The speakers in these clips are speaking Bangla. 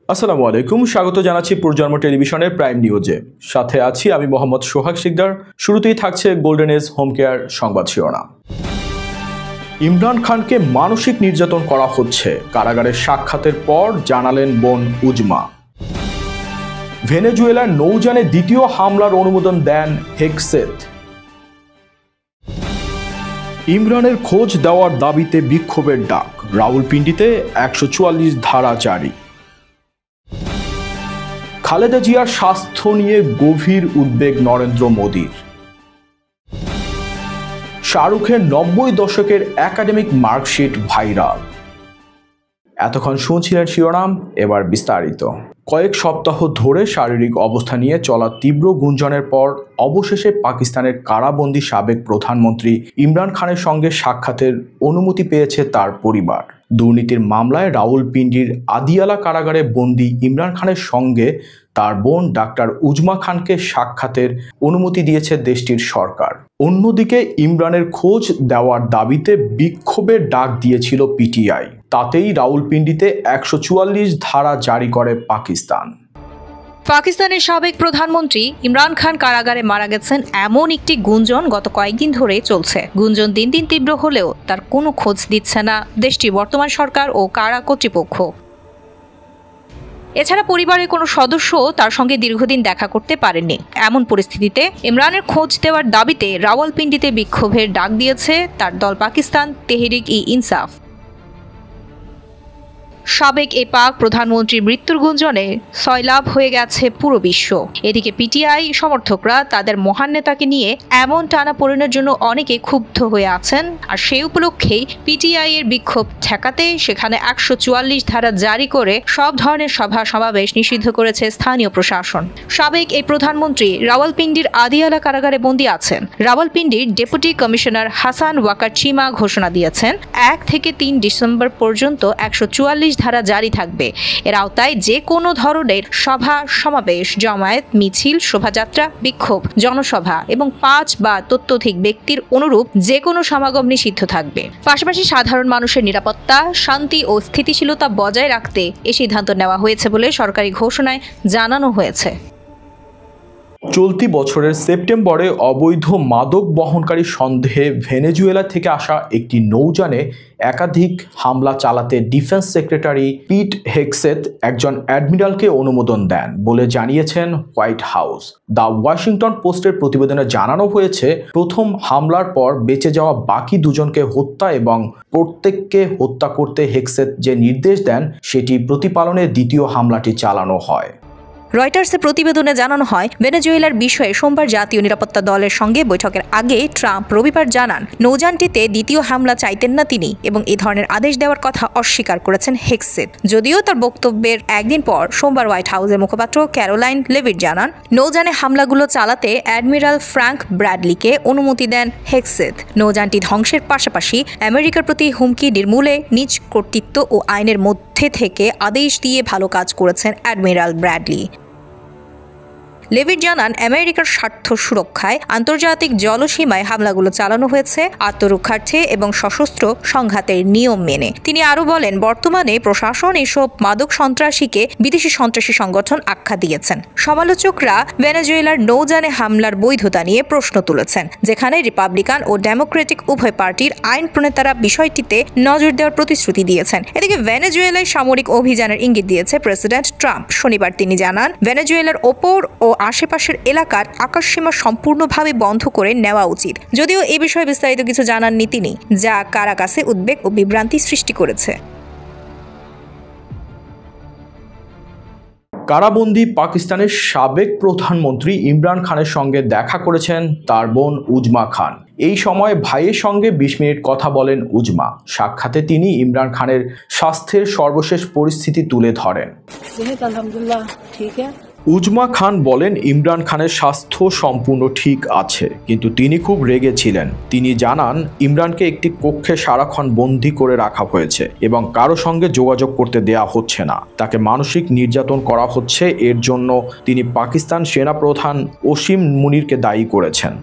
আসসালামু আলাইকুম, স্বাগত জানাচ্ছি প্রজন্ম টেলিভিশনের প্রাইম নিউজে। সাথে আছি আমি মোহাম্মদ সোহাগ শিকদার। শুরুতেই থাকছে গোল্ডেন এজ হোম কেয়ার সংবাদ শিরোনাম। ইমরান খানকে মানসিক নির্যাতন করা হচ্ছে, কারাগারের সাক্ষাতের পর জানালেন বোন উজমা। ভেনেজুয়েলার নৌযানে দ্বিতীয় হামলার অনুমোদন দেন হেগসেথ। ইমরানের খোঁজ দেওয়ার দাবিতে বিক্ষোভের ডাক, রাওয়ালপিন্ডিতে 144 ধারা জারি। খালেদা জিয়ার স্বাস্থ্য নিয়ে গভীর উদ্বেগ নরেন্দ্র মোদীর। শাহরুখের 90 দশকের একাডেমিক মার্কশিট ভাইরাল। এতক্ষণ শুনছিলেন শিরোনাম, এবার বিস্তারিত। কয়েক সপ্তাহ ধরে শারীরিক অবস্থা নিয়ে চলা তীব্র গুঞ্জনের পর অবশেষে পাকিস্তানের কারাবন্দী সাবেক প্রধানমন্ত্রী ইমরান খানের সঙ্গে সাক্ষাতের অনুমতি পেয়েছে তার পরিবার। দুর্নীতির মামলায় রাওয়ালপিন্ডির আদিয়ালা কারাগারে বন্দী ইমরান খানের সঙ্গে তার বোন ডাক্তার উজমা খানকে সাক্ষাতের অনুমতি দিয়েছে দেশটির সরকার। অন্যদিকে ইমরানের খোঁজ দেওয়ার দাবিতে বিক্ষোভের ডাক দিয়েছিল পিটিআই। তাতেই রাওয়ালপিন্ডিতে 144 ধারা জারি করে পাকিস্তান। পাকিস্তানের সাবেক প্রধানমন্ত্রী ইমরান খান কারাগারে মারা গেছেন এমন একটি গুঞ্জন গত কয়েকদিন ধরে চলছে। গুঞ্জন দিন দিন তীব্র হলেও তার কোনো খোঁজ দিচ্ছে না দেশটির বর্তমান সরকার ও কারা কর্তৃপক্ষ। এছাড়া পরিবারের কোনো সদস্য তার সঙ্গে দীর্ঘদিন দেখা করতে পারেননি। এমন পরিস্থিতিতে ইমরানের খোঁজ দেওয়ার দাবিতে রাওয়ালপিন্ডিতে বিক্ষোভের ডাক দিয়েছে তার দল পাকিস্তান তেহরিক-ই-ইনসাফ। সাবেক এ পাক প্রধানমন্ত্রীর মৃত্যুর গুঞ্জনে সয়লাভ হয়ে গেছে পুরো বিশ্ব। এদিকে পিটিআই সমর্থকরা তাদের মহান নেতাকে নিয়ে এমন টানাপোড়েনের জন্য অনেকে ক্ষুব্ধ হয়ে আছেন। আর সেই উপলক্ষেই পিটিআই এর বিক্ষোভ ঠেকাতে সেখানে 144 ধারা জারি করে সব ধরনের সভা সমাবেশ নিষিদ্ধ করেছে স্থানীয় প্রশাসন। সাবেক এই প্রধানমন্ত্রী রাওয়ালপিন্ডির আদিয়ালা কারাগারে বন্দী আছেন। রাওয়ালপিন্ডির ডেপুটি কমিশনার হাসান ওয়াকার চিমা ঘোষণা দিয়েছেন 1 থেকে 3 ডিসেম্বর পর্যন্ত 144 ধারা জারি থাকবে। এর আওতায় যে কোনো ধরনের সভা সমাবেশ, জমায়েত, মিছিল, শোভাযাত্রা, বিক্ষোভ, জনসভা এবং 5 বা ততোধিক ব্যক্তির অনুরূপ যে কোনো সমাগম নিষিদ্ধ থাকবে। পাশাপাশি সাধারণ মানুষের নিরাপত্তা, শান্তি ও স্থিতিশীলতা বজায় রাখতে এ সিদ্ধান্ত নেওয়া হয়েছে বলে সরকারি ঘোষণায় জানানো হয়েছে। চলতি বছরের সেপ্টেম্বরে অবৈধ মাদক বহনকারী সন্দেহে ভেনেজুয়েলা থেকে আসা একটি নৌযানে একাধিক হামলা চালাতে ডিফেন্স সেক্রেটারি পিট হেগসেথ একজন অ্যাডমিরালকে অনুমোদন দেন বলে জানিয়েছেন হোয়াইট হাউস। দ্য ওয়াশিংটন পোস্টের প্রতিবেদনে জানানো হয়েছে, প্রথম হামলার পর বেঁচে যাওয়া বাকি দুজনকে হত্যা এবং প্রত্যেককে হত্যা করতে হেগসেথ যে নির্দেশ দেন সেটি প্রতিপালনে দ্বিতীয় হামলাটি চালানো হয়। রয়টার্সের প্রতিবেদনে জানানো হয়, ভেনেজুয়েলার বিষয়ে সোমবার জাতীয় নিরাপত্তা দলের সঙ্গে বৈঠকের আগে ট্রাম্প রবিবার জানান নৌযানটিতে দ্বিতীয় হামলা চাইতেন না তিনি এবং এই ধরনের আদেশ দেওয়ার কথা অস্বীকার করেছেন হেগসেথ। যদিও তার বক্তব্যের একদিন পর সোমবার হোয়াইট হাউসের মুখপাত্র ক্যারোলাইন লেভিট জানান নৌযানে হামলাগুলো চালাতে অ্যাডমিরাল ফ্র্যাঙ্ক ব্র্যাডলিকে অনুমতি দেন হেগসেথ। নৌযানটি ধ্বংসের পাশাপাশি আমেরিকার প্রতি হুমকি নির্মূলে নিজ কর্তৃত্ব ও আইনের মধ্যে থেকে আদেশ দিয়ে ভালো কাজ করেছেন অ্যাডমিরাল ব্র্যাডলি। লেভিট জানান আমেরিকার স্বার্থ সুরক্ষায় আন্তর্জাতিক জলসীমায় হামলাগুলো চালানো হয়েছে আত্মরক্ষার্থে এবং সশস্ত্র সংঘাতের নিয়ম মেনে। তিনি আরও বলেন, বর্তমানে প্রশাসন এসব মাদক সন্ত্রাসীকে বিদেশি সন্ত্রাসী সংগঠন আখ্যা দিয়েছেন। সমালোচকরা ভেনেজুয়েলার নৌযানে হামলার বৈধতা নিয়ে প্রশ্ন তুলেছেন, যেখানে রিপাবলিকান ও ডেমোক্রেটিক উভয় পার্টির আইন প্রণেতারা বিষয়টিতে নজর দেওয়ার প্রতিশ্রুতি দিয়েছেন। এদিকে ভেনেজুয়েলায় সামরিক অভিযানের ইঙ্গিত দিয়েছে প্রেসিডেন্ট ট্রাম্প। শনিবার তিনি জানান, ভেনেজুয়েলার ওপর ও আশেপাশের এলাকার আকাশসীমা সম্পূর্ণভাবে বন্ধ করে নেওয়া উচিত। যদিও এ বিষয়ে বিস্তারিত কিছু জানাননি তিনি, যা কারাকাসে উদ্বেগ ও বিভ্রান্তি সৃষ্টি করেছে। কারাবন্দী পাকিস্তানের সাবেক প্রধানমন্ত্রী ইমরান খানের সঙ্গে দেখা করেছেন তার বোন উজমা খান। এই সময় ভাইয়ের সঙ্গে 20 মিনিট কথা বলেন উজমা। সাক্ষাতে তিনি ইমরান খানের স্বাস্থ্যের সর্বশেষ পরিস্থিতি তুলে ধরেন। উজমা খান বলেন, ইমরান খানের স্বাস্থ্য সম্পূর্ণ ঠিক আছে, কিন্তু তিনি খুব রেগে ছিলেন। তিনি জানান, ইমরানকে একটি কক্ষে সারাক্ষণ বন্দী করে রাখা হয়েছে এবং কারো সঙ্গে যোগাযোগ করতে দেয়া হচ্ছে না। তাকে মানসিক নির্যাতন করা হচ্ছে। এর জন্য তিনি পাকিস্তান সেনাপ্রধান ওসিম মুনিরকে দায়ী করেছেন।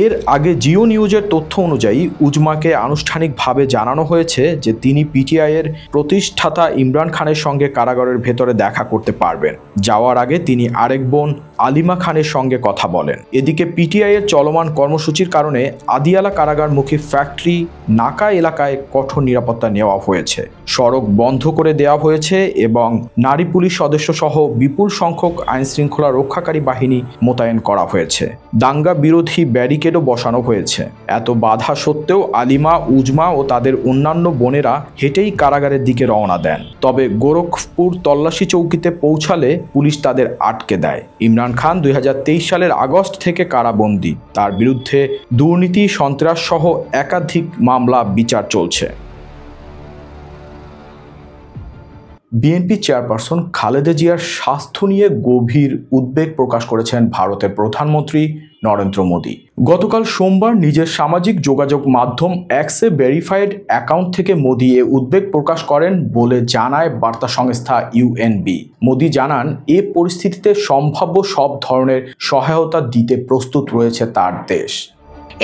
এর আগে জিও নিউজের তথ্য অনুযায়ী উজমাকে আনুষ্ঠানিকভাবে জানানো হয়েছে যে তিনি পিটিআইয়ের প্রতিষ্ঠাতা ইমরান খানের সঙ্গে কারাগারের ভেতরে দেখা করতে পারবেন। যাওয়ার আগে তিনি আরেক বোন আলিমা খানের সঙ্গে কথা বলেন। এদিকে পিটিআইয়ের চলমান কর্মসূচির কারণে আদিয়ালা কারাগারমুখী ফ্যাক্টরি নাকা এলাকায় কঠোর নিরাপত্তা নেওয়া হয়েছে। সড়ক বন্ধ করে দেওয়া হয়েছে এবং নারী পুলিশ সদস্য সহ বিপুল সংখ্যক আইনশৃঙ্খলা রক্ষাকারী বাহিনী মোতায়েন করা হয়েছে। দাঙ্গা বিরোধী ব্যারিকেডও বসানো হয়েছে। এত বাধা সত্ত্বেও আলিমা, উজমা ও তাদের অন্যান্য বোনেরা হেঁটেই কারাগারের দিকে রওনা দেন। তবে গোরখপুর তল্লাশি চৌকিতে পৌঁছালে পুলিশ তাদের আটকে দেয়। ইমরান খান 2023 সালের আগস্ট থেকে কারাবন্দী। তার বিরুদ্ধে দুর্নীতি, সন্ত্রাস সহ একাধিক মামলা বিচার চলছে। বিএনপি চেয়ারপারসন খালেদা জিয়ার স্বাস্থ্য নিয়ে গভীর উদ্বেগ প্রকাশ করেছেন ভারতের প্রধানমন্ত্রী নরেন্দ্র মোদী। গতকাল সোমবার নিজের সামাজিক যোগাযোগ মাধ্যম এক্সে ভেরিফাইড অ্যাকাউন্ট থেকে মোদী এ উদ্বেগ প্রকাশ করেন বলে জানায় বার্তা সংস্থা ইউএনবি। মোদী জানান, এ পরিস্থিতিতে সম্ভাব্য সব ধরনের সহায়তা দিতে প্রস্তুত রয়েছে তার দেশ।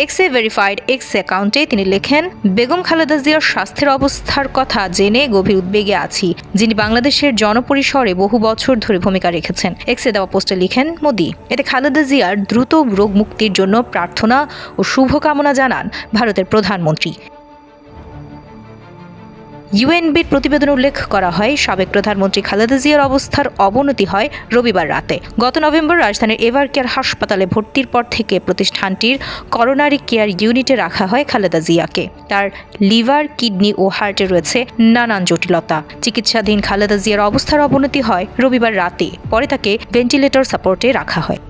এক্সে ভেরিফাইড এক্স অ্যাকাউন্টে তিনি লেখেন, বেগম খালেদা জিয়ার স্বাস্থ্যের অবস্থার কথা জেনে গভীর উদ্বেগে আছি, যিনি বাংলাদেশের জনপরিসরে বহু বছর ধরে ভূমিকা রেখেছেন। এক্সে দেওয়া পোস্টে লিখেন মোদী। এতে খালেদা জিয়ার দ্রুত রোগ মুক্তির জন্য প্রার্থনা ও শুভকামনা জানান ভারতের প্রধানমন্ত্রী। ইউএনবির প্রতিবেদনে উল্লেখ করা হয়, সাবেক প্রধানমন্ত্রী খালেদা জিয়ার অবস্থার অবনতি হয় রবিবার রাতে। গত নভেম্বর রাজধানীর এভার কেয়ার হাসপাতালে ভর্তির পর থেকে প্রতিষ্ঠানটির করোনারি কেয়ার ইউনিটে রাখা হয় খালেদা জিয়াকে। তার লিভার, কিডনি ও হার্টে রয়েছে নানান জটিলতা। চিকিৎসাধীন খালেদা জিয়ার অবস্থার অবনতি হয় রবিবার রাতে। পরে তাকে ভেন্টিলেটর সাপোর্টে রাখা হয়।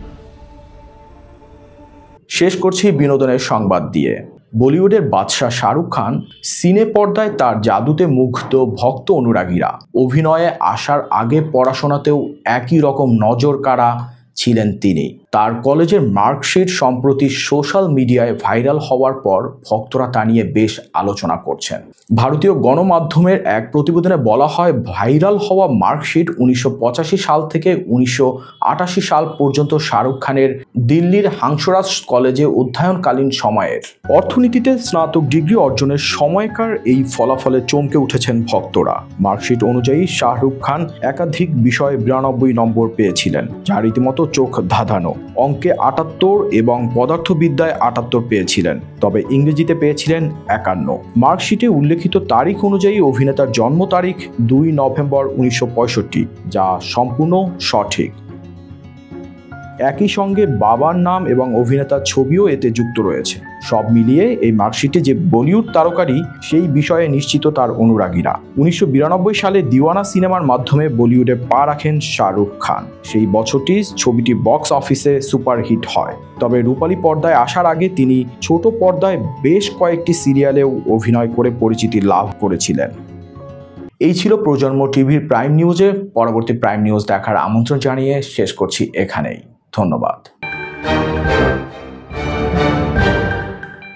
শেষ করছি বিনোদনের সংবাদ দিয়ে। বলিউডের বাদশাহ শাহরুখ খান সিনে পর্দায় তার জাদুতে মুগ্ধ ভক্ত অনুরাগীরা। অভিনয়ে আসার আগে পড়াশোনাতেও একই রকম নজর কাড়া ছিলেন তিনি। তার কলেজের মার্কশিট সম্প্রতি সোশ্যাল মিডিয়ায় ভাইরাল হওয়ার পর ভক্তরা তা নিয়ে বেশ আলোচনা করছেন। ভারতীয় গণমাধ্যমের এক প্রতিবেদনে বলা হয়, ভাইরাল হওয়া মার্কশিট 1985 সাল থেকে 1988 সাল পর্যন্ত শাহরুখ খানের দিল্লির হাংসরাজ কলেজে অধ্যয়নকালীন সময়ের। অর্থনীতিতে স্নাতক ডিগ্রি অর্জনের সময়কার এই ফলাফলে চমকে উঠেছেন ভক্তরা। মার্কশিট অনুযায়ী শাহরুখ খান একাধিক বিষয়ে 92 নম্বর পেয়েছিলেন, যা রীতিমতো চোখ ধাঁধানো। অঙ্কে 78 এবং পদার্থবিদ্যায় 78 পেয়েছিলেন, তবে ইংরেজিতে পেয়েছিলেন 51। মার্কশিটে উল্লেখিত তারিখ অনুযায়ী অভিনেতার জন্ম তারিখ 2 নভেম্বর 1965, যা সম্পূর্ণ সঠিক। একই সঙ্গে বাবার নাম এবং অভিনেতার ছবিও এতে যুক্ত রয়েছে। সব মিলিয়ে এই মার্কশিটে যে বলিউড তারকারই, সেই বিষয়ে নিশ্চিত তার অনুরাগীরা। 1992 সালে দিওয়ানা সিনেমার মাধ্যমে বলিউডে পা রাখেন শাহরুখ খান। সেই বছরটি ছবিটি বক্স অফিসে সুপারহিট হয়। তবে রূপালী পর্দায় আসার আগে তিনি ছোট পর্দায় বেশ কয়েকটি সিরিয়ালেও অভিনয় করে পরিচিতি লাভ করেছিলেন। এই ছিল প্রজন্ম টিভির প্রাইম নিউজে। পরবর্তী প্রাইম নিউজ দেখার আমন্ত্রণ জানিয়ে শেষ করছি এখানেই। ধন্যবাদ।